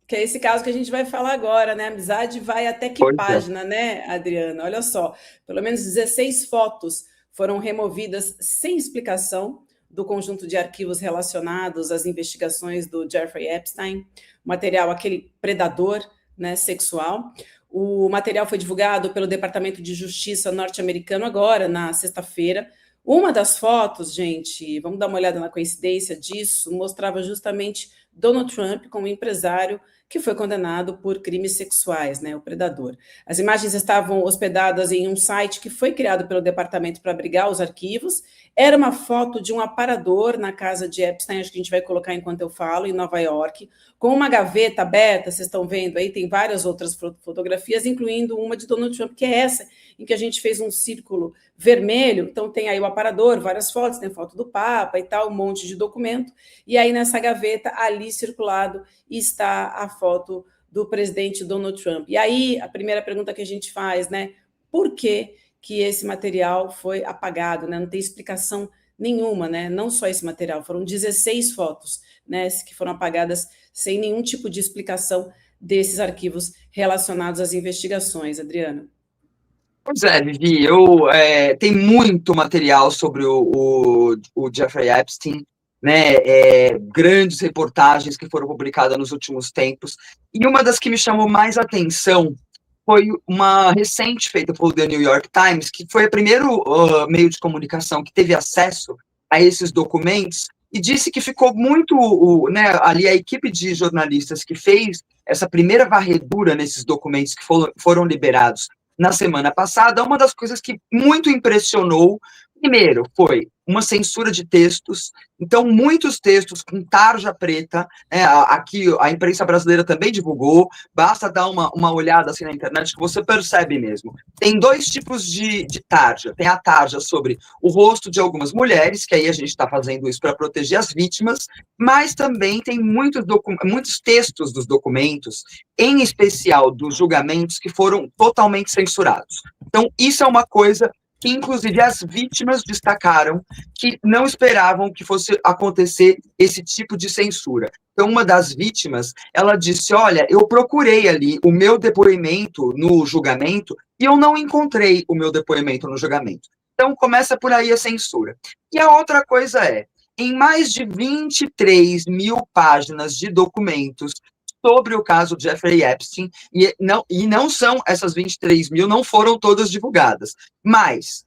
Que é esse caso que a gente vai falar agora, né? Amizade vai até que Pois é. página, né, Adriana? Olha só, pelo menos 16 fotos foram removidas sem explicação do conjunto de arquivos relacionados às investigações do Jeffrey Epstein, material aquele predador, né, sexual. O material foi divulgado pelo Departamento de Justiça norte-americano agora, na sexta-feira. Uma das fotos, gente, vamos dar uma olhada na coincidência disso, mostrava justamente Donald Trump como empresário que foi condenado por crimes sexuais, né, o predador. As imagens estavam hospedadas em um site que foi criado pelo departamento para abrigar os arquivos. Era uma foto de um aparador na casa de Epstein, acho que a gente vai colocar enquanto eu falo, em Nova York, com uma gaveta aberta, vocês estão vendo aí, tem várias outras fotografias, incluindo uma de Donald Trump, que é essa, em que a gente fez um círculo vermelho, então tem aí o aparador, várias fotos, tem foto do Papa e tal, um monte de documento, e aí nessa gaveta, ali circulado, está a foto do presidente Donald Trump. E aí, a primeira pergunta que a gente faz, né, por que esse material foi apagado, né? Não tem explicação nenhuma, né? Não só esse material, foram 16 fotos, né, que foram apagadas sem nenhum tipo de explicação desses arquivos relacionados às investigações, Adriana. Pois é, Vivi, tem muito material sobre o Jeffrey Epstein, né? Grandes reportagens que foram publicadas nos últimos tempos. E uma das que me chamou mais atenção foi uma recente feita pelo The New York Times, que foi o primeiro meio de comunicação que teve acesso a esses documentos, e disse que ficou muito, né, ali a equipe de jornalistas que fez essa primeira varredura nesses documentos que foram liberados na semana passada, uma das coisas que muito impressionou, primeiro, foi uma censura de textos, então muitos textos com tarja preta, né, aqui a imprensa brasileira também divulgou, basta dar uma olhada assim na internet que você percebe mesmo. Tem dois tipos de tarja, tem a tarja sobre o rosto de algumas mulheres, que aí a gente está fazendo isso para proteger as vítimas, mas também tem muitos textos dos documentos, em especial dos julgamentos, que foram totalmente censurados. Então, isso é uma coisa que, inclusive, as vítimas destacaram que não esperavam que fosse acontecer esse tipo de censura. Então, uma das vítimas, ela disse, olha, eu procurei ali o meu depoimento no julgamento e eu não encontrei o meu depoimento no julgamento. Então, começa por aí a censura. E a outra coisa é, em mais de 23 mil páginas de documentos sobre o caso Jeffrey Epstein, e não são, essas 23 mil não foram todas divulgadas, mas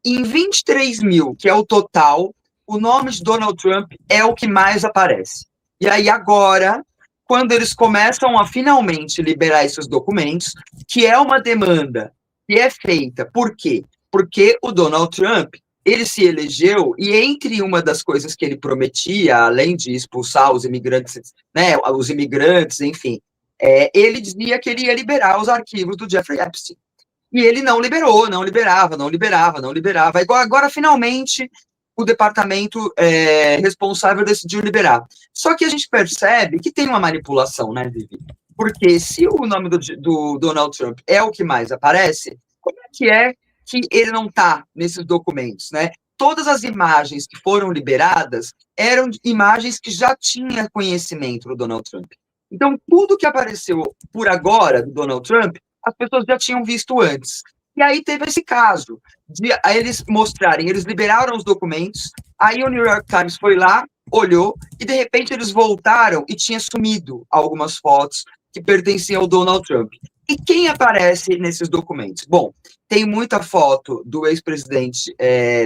em 23 mil, que é o total, o nome de Donald Trump é o que mais aparece. E aí agora, quando eles começam a finalmente liberar esses documentos, que é uma demanda que é feita, por quê? Porque o Donald Trump, ele se elegeu, e entre uma das coisas que ele prometia, além de expulsar os imigrantes, né, enfim, ele dizia que ele ia liberar os arquivos do Jeffrey Epstein. E ele não liberou, não liberava, não liberava, não liberava. Agora, finalmente, o departamento responsável decidiu liberar. Só que a gente percebe que tem uma manipulação, né, Vivi? Porque se o nome do Donald Trump é o que mais aparece, como é que ele não está nesses documentos, né? Todas as imagens que foram liberadas eram imagens que já tinha conhecimento do Donald Trump. Então, tudo que apareceu por agora do Donald Trump, as pessoas já tinham visto antes. E aí teve esse caso de eles mostrarem, eles liberaram os documentos, aí o New York Times foi lá, olhou, e de repente eles voltaram e tinha sumido algumas fotos que pertenciam ao Donald Trump. E quem aparece nesses documentos? Bom, tem muita foto do ex-presidente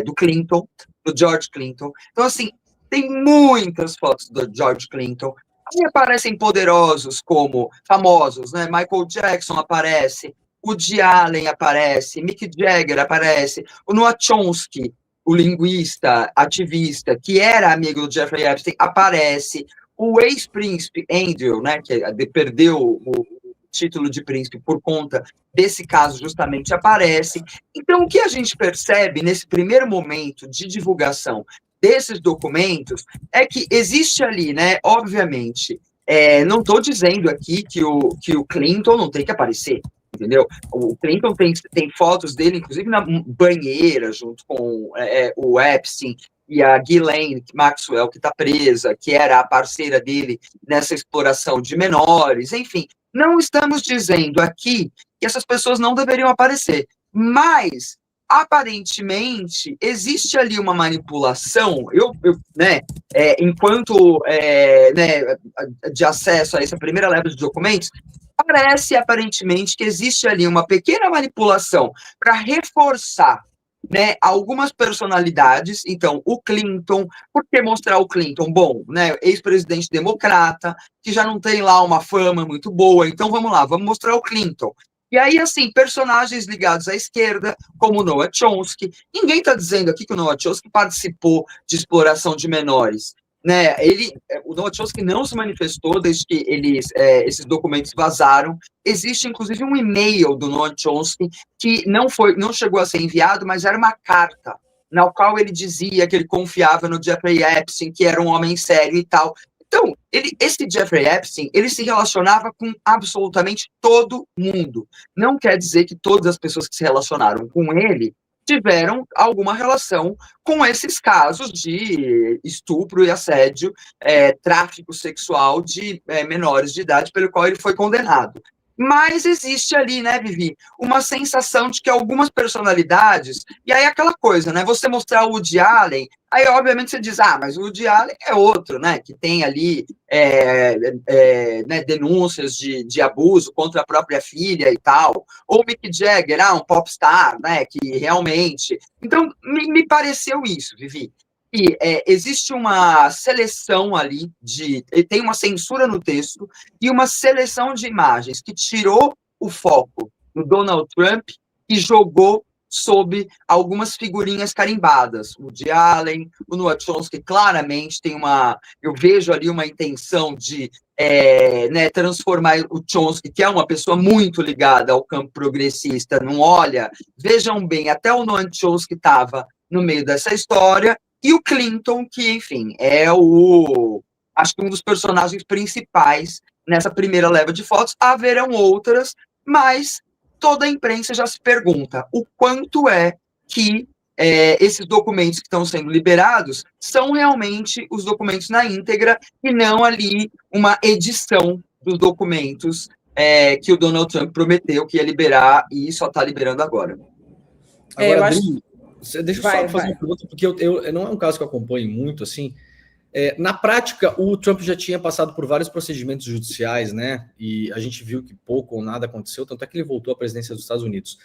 do Clinton, do George Clinton. Então, assim, tem muitas fotos do George Clinton. Aí aparecem poderosos como famosos, né? Michael Jackson aparece, Woody Allen aparece, Mick Jagger aparece, o Noam Chomsky, o linguista, ativista, que era amigo do Jeffrey Epstein, aparece, o ex-príncipe Andrew, né, que perdeu o título de príncipe por conta desse caso justamente aparece. Então, o que a gente percebe nesse primeiro momento de divulgação desses documentos é que existe ali, né, obviamente, não estou dizendo aqui que o Clinton não tem que aparecer, entendeu? O Clinton tem fotos dele, inclusive na banheira, junto com o Epstein, e a Ghislaine Maxwell, que está presa, que era a parceira dele nessa exploração de menores, enfim. Não estamos dizendo aqui que essas pessoas não deveriam aparecer, mas aparentemente existe ali uma manipulação. Né, enquanto né, de acesso a essa primeira leva de documentos, parece aparentemente que existe ali uma pequena manipulação para reforçar, né, algumas personalidades. Então, o Clinton, por que mostrar o Clinton? Bom, né, ex-presidente democrata, que já não tem lá uma fama muito boa, então vamos lá, vamos mostrar o Clinton. E aí, assim, personagens ligados à esquerda, como Noam Chomsky. Ninguém está dizendo aqui que o Noam Chomsky participou de exploração de menores, né? O Noam Chomsky não se manifestou desde que esses documentos vazaram. Existe, inclusive, um e-mail do Noam Chomsky que não chegou a ser enviado, mas era uma carta na qual ele dizia que ele confiava no Jeffrey Epstein, que era um homem sério e tal. Então, esse Jeffrey Epstein, ele se relacionava com absolutamente todo mundo. Não quer dizer que todas as pessoas que se relacionaram com ele tiveram alguma relação com esses casos de estupro e assédio, tráfico sexual de menores de idade, pelo qual ele foi condenado. Mas existe ali, né, Vivi, uma sensação de que algumas personalidades, e aí aquela coisa, né, você mostrar o Woody Allen, aí obviamente você diz, mas o Woody Allen é outro, né, que tem ali né, denúncias de abuso contra a própria filha e tal, ou Mick Jagger, um popstar, né, que realmente... Então, me pareceu isso, Vivi. E existe uma seleção ali, tem uma censura no texto e uma seleção de imagens que tirou o foco do Donald Trump e jogou sob algumas figurinhas carimbadas. O Woody Allen, o Noam Chomsky, claramente eu vejo ali uma intenção de né, transformar o Chomsky, que é uma pessoa muito ligada ao campo progressista, não olha, vejam bem, até o Noam Chomsky estava no meio dessa história, e o Clinton, que, enfim, acho que um dos personagens principais nessa primeira leva de fotos. Haverão outras, mas toda a imprensa já se pergunta o quanto que esses documentos que estão sendo liberados são realmente os documentos na íntegra e não ali uma edição dos documentos que o Donald Trump prometeu que ia liberar e só está liberando agora. Agora, Adri, deixa eu só fazer uma pergunta, porque não é um caso que eu acompanho muito, assim. Na prática, o Trump já tinha passado por vários procedimentos judiciais, né? E a gente viu que pouco ou nada aconteceu, tanto é que ele voltou à presidência dos Estados Unidos.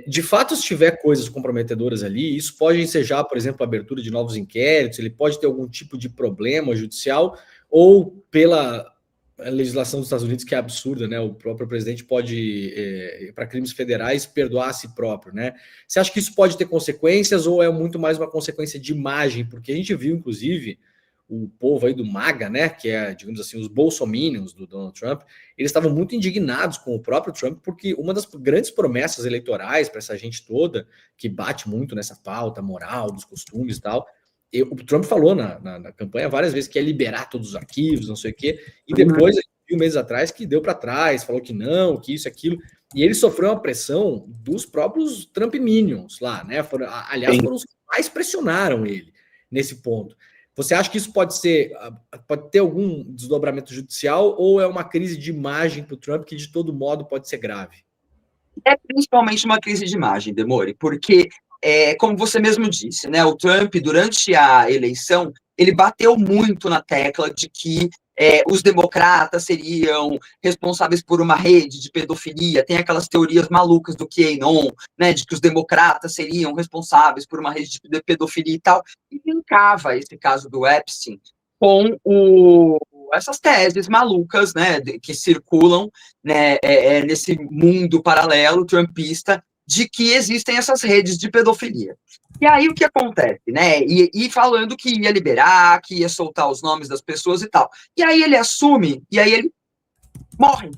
De fato, se tiver coisas comprometedoras ali, isso pode ensejar, por exemplo, a abertura de novos inquéritos, ele pode ter algum tipo de problema judicial, ou pela legislação dos Estados Unidos, que é absurda, né? O próprio presidente pode, para crimes federais, perdoar a si próprio, né? Você acha que isso pode ter consequências, ou é muito mais uma consequência de imagem? Porque a gente viu, inclusive, o povo aí do MAGA, né, que é, digamos assim, os bolsominions do Donald Trump, eles estavam muito indignados com o próprio Trump, porque uma das grandes promessas eleitorais para essa gente toda, que bate muito nessa pauta moral, dos costumes e tal, o Trump falou na campanha várias vezes que ia liberar todos os arquivos, não sei o quê, e depois, meses atrás, que deu para trás, falou que não, que isso, aquilo, e ele sofreu uma pressão dos próprios Trump minions lá, né, aliás, foram os que mais pressionaram ele nesse ponto. Você acha que isso pode ter algum desdobramento judicial, ou é uma crise de imagem para o Trump que, de todo modo, pode ser grave? É principalmente uma crise de imagem, Demore, porque, como você mesmo disse, né, o Trump, durante a eleição, ele bateu muito na tecla de que os democratas seriam responsáveis por uma rede de pedofilia. Tem aquelas teorias malucas do QAnon, né, de que os democratas seriam responsáveis por uma rede de pedofilia e tal, e linkava esse caso do Epstein com essas teses malucas, né, que circulam, né, nesse mundo paralelo trumpista, de que existem essas redes de pedofilia. E aí o que acontece, né? E falando que ia liberar, que ia soltar os nomes das pessoas e tal. E aí ele assume, e aí ele morre.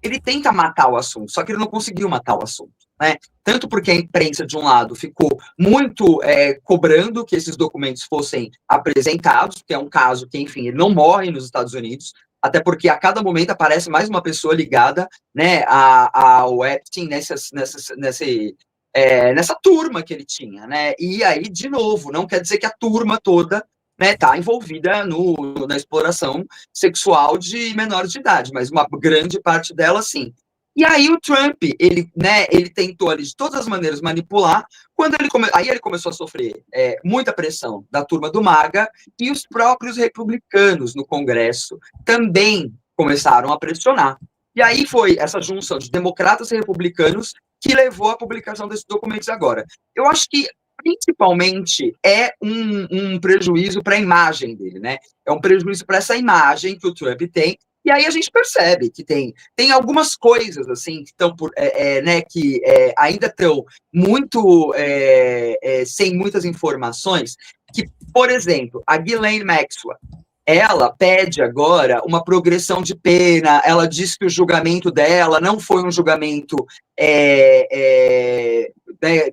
Ele tenta matar o assunto, só que ele não conseguiu matar o assunto, né? Tanto porque a imprensa, de um lado, ficou muito cobrando que esses documentos fossem apresentados, que é um caso que, enfim, ele não morre nos Estados Unidos, até porque a cada momento aparece mais uma pessoa ligada, né, ao Epstein nesse nessa turma que ele tinha, né? E aí, de novo, não quer dizer que a turma toda está envolvida na exploração sexual de menores de idade, mas uma grande parte dela, sim. E aí o Trump, ele tentou ali de todas as maneiras manipular, aí ele começou a sofrer muita pressão da turma do MAGA, e os próprios republicanos no Congresso também começaram a pressionar. E aí foi essa junção de democratas e republicanos que levou à publicação desses documentos agora. Eu acho que principalmente é um prejuízo para a imagem dele, né? É um prejuízo para essa imagem que o Trump tem. E aí a gente percebe que tem algumas coisas assim que estão que ainda estão muito sem muitas informações. Que, por exemplo, a Ghislaine Maxwell, ela pede agora uma progressão de pena. Ela diz que o julgamento dela não foi um julgamento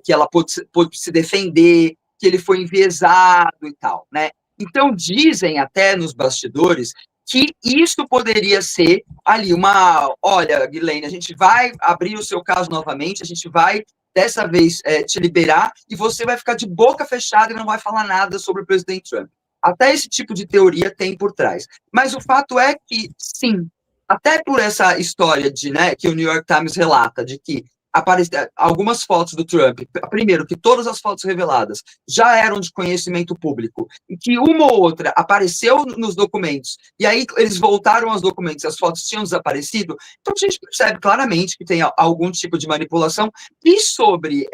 que ela pôde se defender, que ele foi enviesado e tal, né? Então, dizem até nos bastidores que isso poderia ser ali olha, Ghislaine, a gente vai abrir o seu caso novamente, a gente vai, dessa vez, te liberar, e você vai ficar de boca fechada e não vai falar nada sobre o presidente Trump. Até esse tipo de teoria tem por trás. Mas o fato é que, sim, até por essa história que o New York Times relata, de que algumas fotos do Trump, primeiro, que todas as fotos reveladas já eram de conhecimento público, e que uma ou outra apareceu nos documentos, e aí eles voltaram aos documentos e as fotos tinham desaparecido, então a gente percebe claramente que tem algum tipo de manipulação, e sobre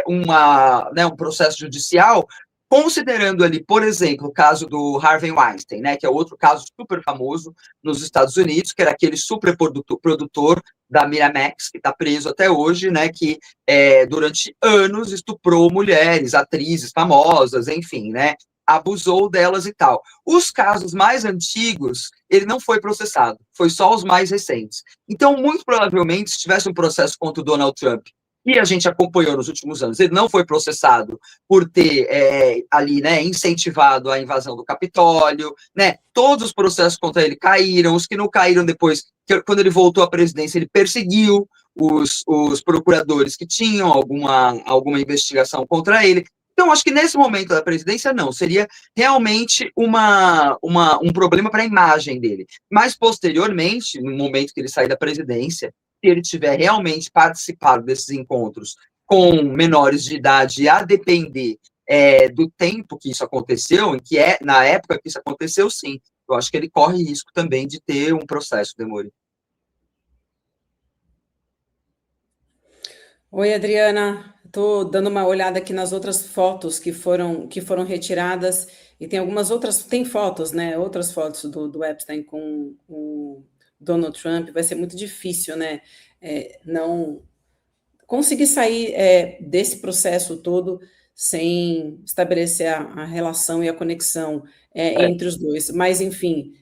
um processo judicial, considerando ali, por exemplo, o caso do Harvey Weinstein, né, que é outro caso super famoso nos Estados Unidos, que era aquele super produtor da Miramax, que está preso até hoje, né, que durante anos estuprou mulheres, atrizes famosas, enfim, né, abusou delas e tal. Os casos mais antigos, ele não foi processado, foi só os mais recentes. Então, muito provavelmente, se tivesse um processo contra o Donald Trump, e a gente acompanhou nos últimos anos, ele não foi processado por ter ali, né, incentivado a invasão do Capitólio, né, todos os processos contra ele caíram, os que não caíram depois, quando ele voltou à presidência, ele perseguiu os procuradores que tinham alguma investigação contra ele. Então, acho que nesse momento da presidência, não, seria realmente um problema para a imagem dele. Mas, posteriormente, no momento que ele sair da presidência, se ele tiver realmente participado desses encontros com menores de idade, a depender do tempo que isso aconteceu, na época que isso aconteceu, sim. Eu acho que ele corre risco também de ter um processo, Demori. Oi, Adriana. Estou dando uma olhada aqui nas outras fotos que foram retiradas, e tem algumas outras, tem fotos, né? Outras fotos do Epstein com o Donald Trump. Vai ser muito difícil, né? Não conseguir sair desse processo todo sem estabelecer a relação e a conexão entre os dois. Mas, enfim,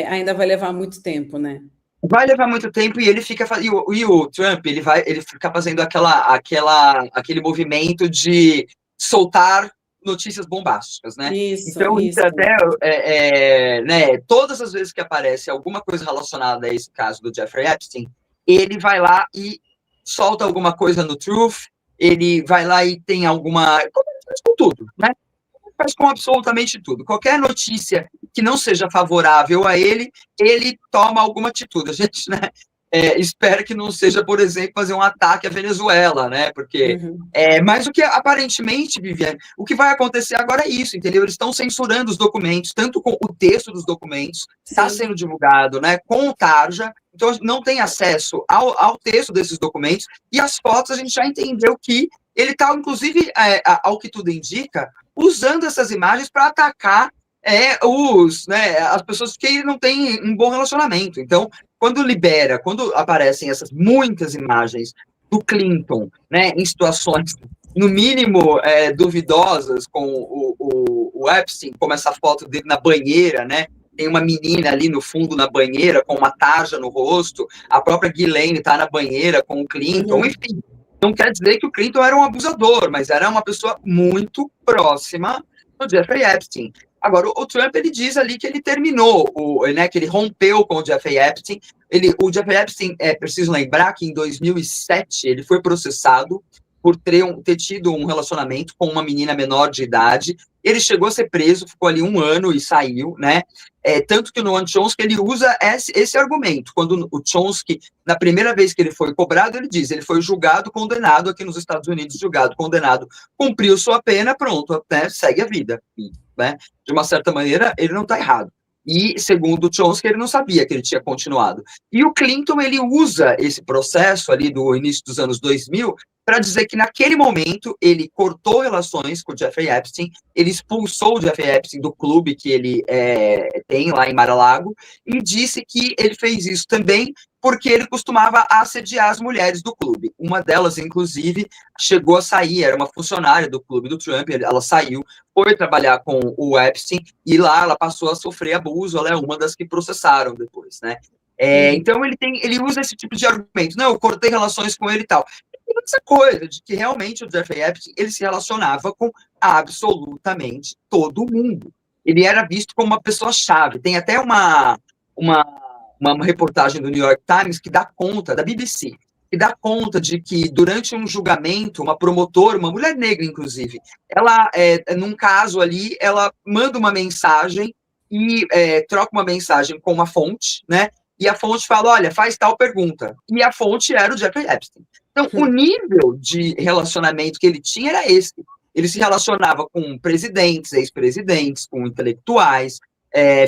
ainda vai levar muito tempo, né? Vai levar muito tempo, e ele fica e o Trump, ele fica fazendo aquele movimento de soltar notícias bombásticas, né? Isso. Até né, todas as vezes que aparece alguma coisa relacionada a esse caso do Jeffrey Epstein, ele vai lá e solta alguma coisa no Truth, ele vai lá e tem alguma, com tudo, né? Faz com absolutamente tudo. Qualquer notícia que não seja favorável a ele, ele toma alguma atitude. A gente, né, espera que não seja, por exemplo, fazer um ataque à Venezuela, né? Porque, mas o que aparentemente, Viviane, o que vai acontecer agora é isso, entendeu? Eles estão censurando os documentos, tanto com o texto dos documentos, está sendo divulgado, né, com o Tarja, então a gente não tem acesso ao texto desses documentos, e as fotos a gente já entendeu que ele está, inclusive, ao que tudo indica, usando essas imagens para atacar as pessoas que ele não tem um bom relacionamento. Então, quando aparecem essas muitas imagens do Clinton, né, em situações, no mínimo, duvidosas, com o Epstein, como essa foto dele na banheira, né, tem uma menina ali no fundo na banheira com uma tarja no rosto, a própria Ghislaine está na banheira com o Clinton, enfim. Não quer dizer que o Clinton era um abusador, mas era uma pessoa muito próxima do Jeffrey Epstein. Agora, o Trump, ele diz ali que ele terminou, né, que ele rompeu com o Jeffrey Epstein. O Jeffrey Epstein, preciso lembrar que em 2007 ele foi processado por ter tido um relacionamento com uma menina menor de idade. Ele chegou a ser preso, ficou ali 1 ano e saiu, né? Tanto que o Noam Chomsky, ele usa esse argumento. Quando o Chomsky, na primeira vez que ele foi cobrado, ele diz, ele foi julgado, condenado aqui nos Estados Unidos, julgado, condenado, cumpriu sua pena, pronto, né? Segue a vida. Né? De uma certa maneira, ele não está errado. E, segundo o Chomsky, ele não sabia que ele tinha continuado. E o Clinton, ele usa esse processo ali do início dos anos 2000 para dizer que, naquele momento, ele cortou relações com o Jeffrey Epstein, ele expulsou o Jeffrey Epstein do clube que ele tem lá em Mar-a-Lago, e disse que ele fez isso também porque ele costumava assediar as mulheres do clube. Uma delas, inclusive, chegou a sair, era uma funcionária do clube do Trump, ela saiu, foi trabalhar com o Epstein, e lá ela passou a sofrer abuso, ela é uma das que processaram depois, né? Então ele usa esse tipo de argumento, não, eu cortei relações com ele e tal. E essa coisa de que realmente o Jeffrey Epstein, ele se relacionava com absolutamente todo mundo. Ele era visto como uma pessoa-chave. Tem até uma reportagem do New York Times que dá conta, da BBC, que dá conta de que durante um julgamento, uma promotora, uma mulher negra, inclusive, ela, num caso ali, ela manda uma mensagem e troca uma mensagem com uma fonte, né? E a fonte fala, olha, faz tal pergunta. E a fonte era o Jeffrey Epstein. Então, o nível de relacionamento que ele tinha era esse. Ele se relacionava com presidentes, ex-presidentes, com intelectuais,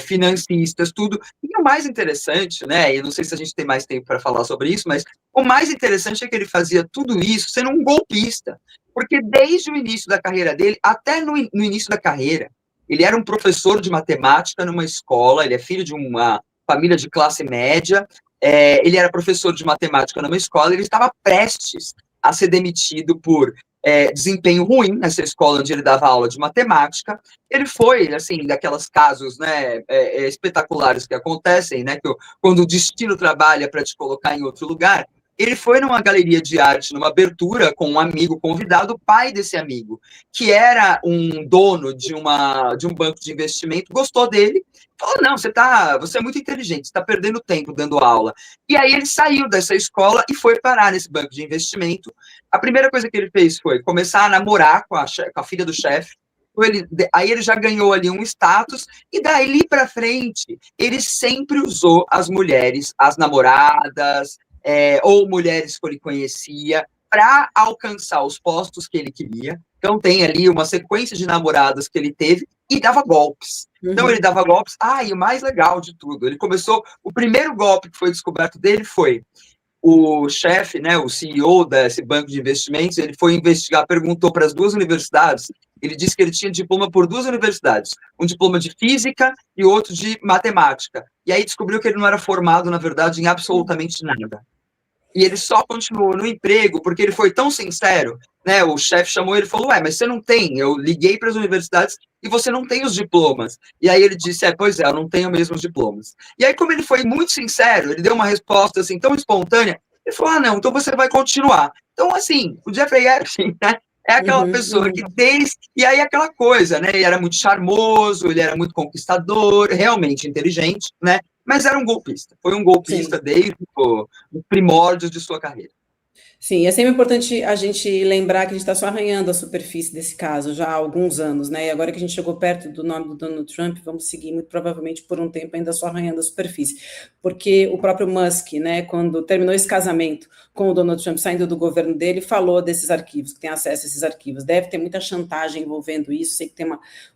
financistas, tudo. E o mais interessante, né, eu não sei se a gente tem mais tempo para falar sobre isso, mas o mais interessante é que ele fazia tudo isso sendo um golpista, porque desde o início da carreira dele, até no início da carreira, ele era um professor de matemática numa escola, ele é filho de uma família de classe média, ele era professor de matemática numa escola, ele estava prestes a ser demitido por desempenho ruim nessa escola onde ele dava aula de matemática. Ele foi, assim, daquelos casos, né, espetaculares que acontecem, né, quando o destino trabalha para te colocar em outro lugar. Ele foi numa galeria de arte, numa abertura com um amigo convidado, o pai desse amigo, que era um dono de um banco de investimento, gostou dele, falou, não, você é muito inteligente, você está perdendo tempo dando aula. E aí ele saiu dessa escola e foi parar nesse banco de investimento. A primeira coisa que ele fez foi começar a namorar com a filha do chefe. Aí ele já ganhou ali um status, e daí para frente, ele sempre usou as mulheres, as namoradas, ou mulheres que ele conhecia, para alcançar os postos que ele queria. Então tem ali uma sequência de namoradas que ele teve, e dava golpes. Então ele dava golpes, e o mais legal de tudo, ele começou, o primeiro golpe que foi descoberto dele foi, o chefe, né, o CEO desse banco de investimentos, ele foi investigar, perguntou para as 2 universidades, ele disse que ele tinha diploma por 2 universidades, um diploma de física e outro de matemática, e aí descobriu que ele não era formado, na verdade, em absolutamente nada. E ele só continuou no emprego porque ele foi tão sincero, né? O chefe chamou ele e falou, mas você não tem, eu liguei para as universidades e você não tem os diplomas. E aí ele disse, pois é, eu não tenho mesmo os diplomas. E aí, como ele foi muito sincero, ele deu uma resposta assim tão espontânea, ele falou, não, então você vai continuar. Então, assim, o Jeffrey Epstein, né, é aquela pessoa que e aí aquela coisa, né? Ele era muito charmoso, ele era muito conquistador, realmente inteligente, né? Mas era um golpista. Foi um golpista desde os primórdios de sua carreira. Sim, é sempre importante a gente lembrar que a gente está só arranhando a superfície desse caso já há alguns anos, né? E agora que a gente chegou perto do nome do Donald Trump, vamos seguir muito provavelmente por um tempo ainda só arranhando a superfície. Porque o próprio Musk, né, quando terminou esse casamento com o Donald Trump saindo do governo dele, falou desses arquivos, que tem acesso a esses arquivos. Deve ter muita chantagem envolvendo isso, sei que tem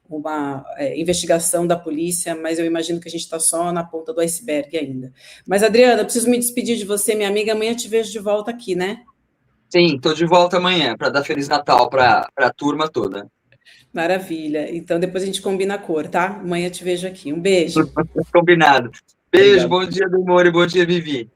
uma investigação da polícia, mas eu imagino que a gente está só na ponta do iceberg ainda. Mas, Adriana, eu preciso me despedir de você, minha amiga, amanhã te vejo de volta aqui, né? Sim, estou de volta amanhã para dar Feliz Natal para a turma toda. Maravilha. Então, depois a gente combina a cor, tá? Amanhã te vejo aqui. Um beijo. Combinado. Beijo, obrigado. Bom dia, Demore, bom dia, Vivi.